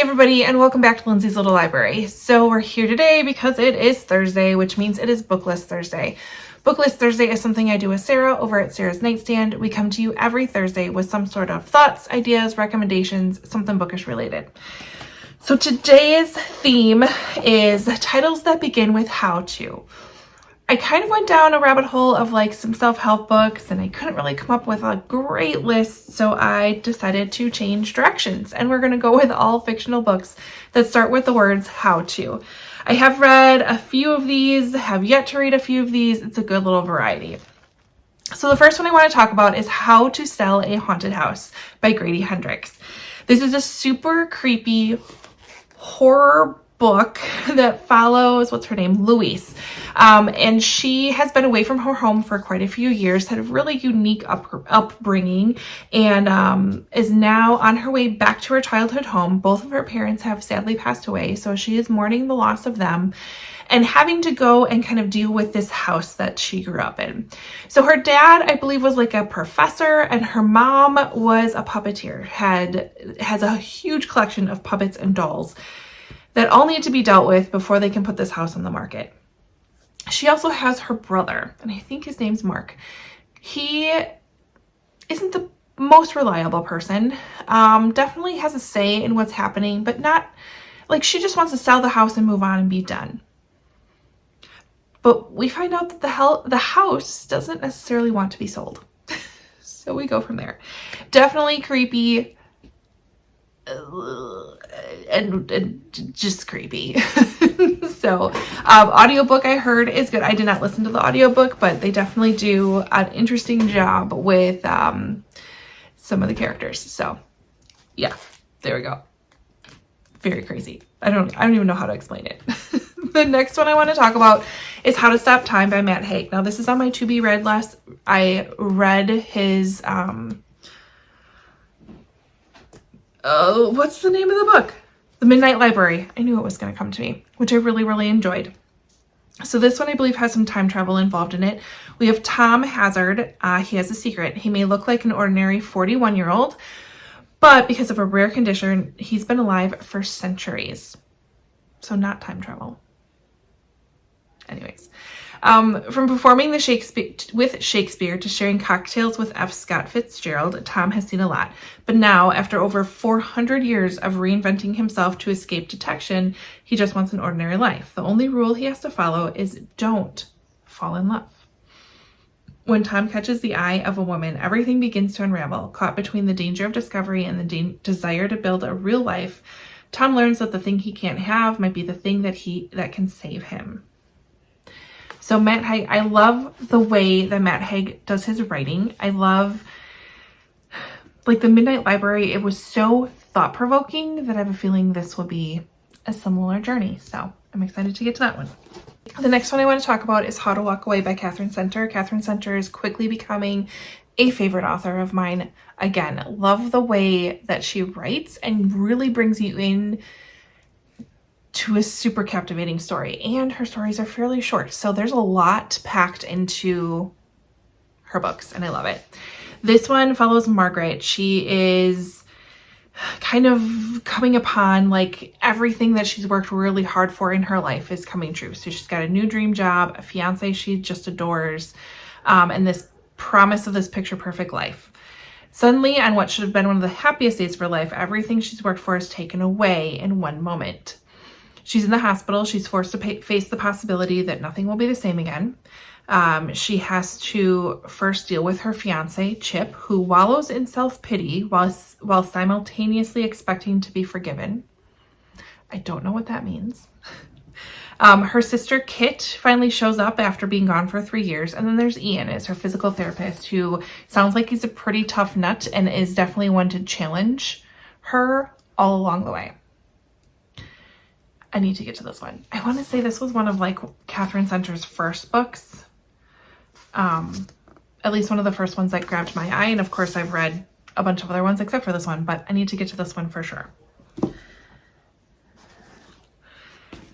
everybody, and welcome back to Lindsey's Little Library. So we're here today because it is Thursday, which means it is Booklist Thursday. Booklist Thursday is something I do with Sarah over at Sarah's Nightstand. We come to you every Thursday with some sort of thoughts, ideas, recommendations, something bookish related. So today's theme is titles that begin with how to. I kind of went down a rabbit hole of like some self-help books and I couldn't really come up with a great list, so I decided to change directions and we're going to go with all fictional books that start with the words how to. I have read a few of these, have yet to read a few of these. It's a good little variety. So the first one I want to talk about is How to Sell a Haunted House by Grady Hendrix. This is a super creepy horror book that follows, what's her name, Louise. And she has been away from her home for quite a few years, had a really unique upbringing, and is now on her way back to her childhood home. Both of her parents have sadly passed away, so she is mourning the loss of them and having to go and kind of deal with this house that she grew up in. So her dad, I believe, was like a professor, and her mom was a puppeteer, has a huge collection of puppets and dolls that all need to be dealt with before they can put this house on the market. She also has her brother, and I think his name's Mark. He isn't the most reliable person, definitely has a say in what's happening, but not, like, she just wants to sell the house and move on and be done. But we find out that the house doesn't necessarily want to be sold. So we go from there. Definitely creepy, and just creepy. So audiobook I heard is good. I did not listen to the audiobook, but they definitely do an interesting job with some of the characters. So yeah, there we go. Very crazy. I don't even know how to explain it. The next one I want to talk about is How to Stop Time by Matt Haig. Now this is on my to be read list. I read his what's the name of the book? The Midnight Library. I knew it was going to come to me, which I really, really enjoyed. So this one, I believe, has some time travel involved in it. We have Tom Hazard. He has a secret. He may look like an ordinary 41-year-old, but because of a rare condition, he's been alive for centuries. So not time travel. Anyways, from performing with Shakespeare to sharing cocktails with F. Scott Fitzgerald, Tom has seen a lot. But now, after over 400 years of reinventing himself to escape detection, he just wants an ordinary life. The only rule he has to follow is don't fall in love. When Tom catches the eye of a woman, everything begins to unravel. Caught between the danger of discovery and the desire to build a real life, Tom learns that the thing he can't have might be the thing that can save him. So Matt Haig, I love the way that Matt Haig does his writing. I love, like, the Midnight Library. It was so thought-provoking that I have a feeling this will be a similar journey. So I'm excited to get to that one. The next one I want to talk about is How to Walk Away by Catherine Center. Catherine Center is quickly becoming a favorite author of mine. Again, love the way that she writes and really brings you in to a super captivating story, and her stories are fairly short, so there's a lot packed into her books and I love it. This one follows Margaret. She is kind of coming upon, like, everything that she's worked really hard for in her life is coming true. So she's got a new dream job, a fiance she just adores, and this promise of this picture perfect life. Suddenly, on what should have been one of the happiest days of her life, everything she's worked for is taken away in one moment. She's in the hospital. She's forced to face the possibility that nothing will be the same again. She has to first deal with her fiance, Chip, who wallows in self-pity while simultaneously expecting to be forgiven. I don't know what that means. Her sister, Kit, finally shows up after being gone for 3 years. And then there's Ian as her physical therapist, who sounds like he's a pretty tough nut and is definitely one to challenge her all along the way. I need to get to this one. I want to say this was one of, like, Catherine Center's first books. At least one of the first ones that grabbed my eye. And of course I've read a bunch of other ones except for this one, but I need to get to this one for sure.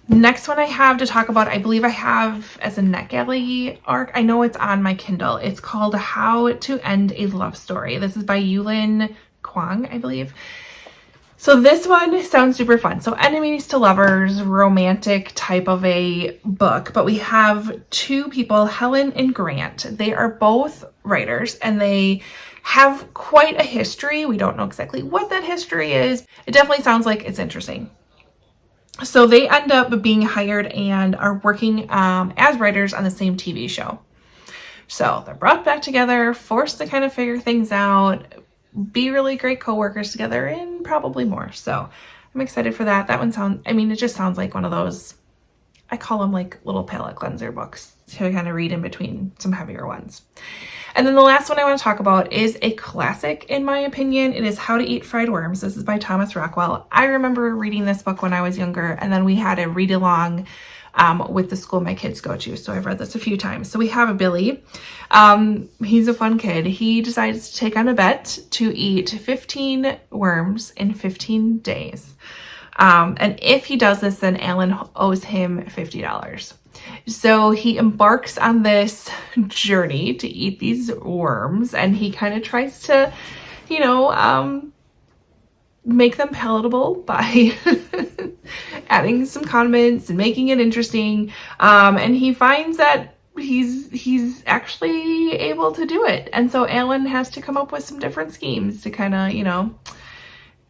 Next one I have to talk about, I believe I have as a NetGalley arc. I know it's on my Kindle. It's called How to End a Love Story. This is by Yulin Kwang, I believe. So this one sounds super fun. So enemies to lovers, romantic type of a book, but we have two people, Helen and Grant. They are both writers and they have quite a history. We don't know exactly what that history is. It definitely sounds like it's interesting. So they end up being hired and are working as writers on the same TV show. So they're brought back together, forced to kind of figure things out, be really great co-workers together, and probably more. So I'm excited for that. That one sounds, I mean, it just sounds like one of those, I call them like little palate cleanser books to kind of read in between some heavier ones. And then the last one I want to talk about is a classic, in my opinion. It is How to Eat Fried Worms. This is by Thomas Rockwell. I remember reading this book when I was younger, and then we had a read along with the school my kids go to. So I've read this a few times. So we have a Billy. He's a fun kid. He decides to take on a bet to eat 15 worms in 15 days. And if he does this, then Alan owes him $50. So he embarks on this journey to eat these worms, and he kind of tries to, you know, make them palatable by adding some condiments and making it interesting. And he finds that he's actually able to do it. And so Alan has to come up with some different schemes to kind of, you know,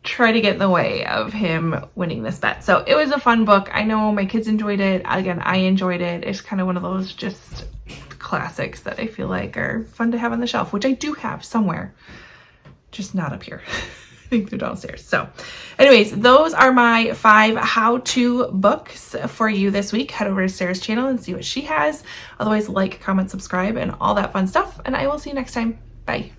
try to get in the way of him winning this bet. So it was a fun book. I know my kids enjoyed it. Again, I enjoyed it. It's kind of one of those just classics that I feel like are fun to have on the shelf, which I do have somewhere, just not up here. I think they're downstairs. So anyways, those are my 5 how-to books for you this week. Head over to Sarah's channel and see what she has. Otherwise, like, comment, subscribe, and all that fun stuff. And I will see you next time. Bye.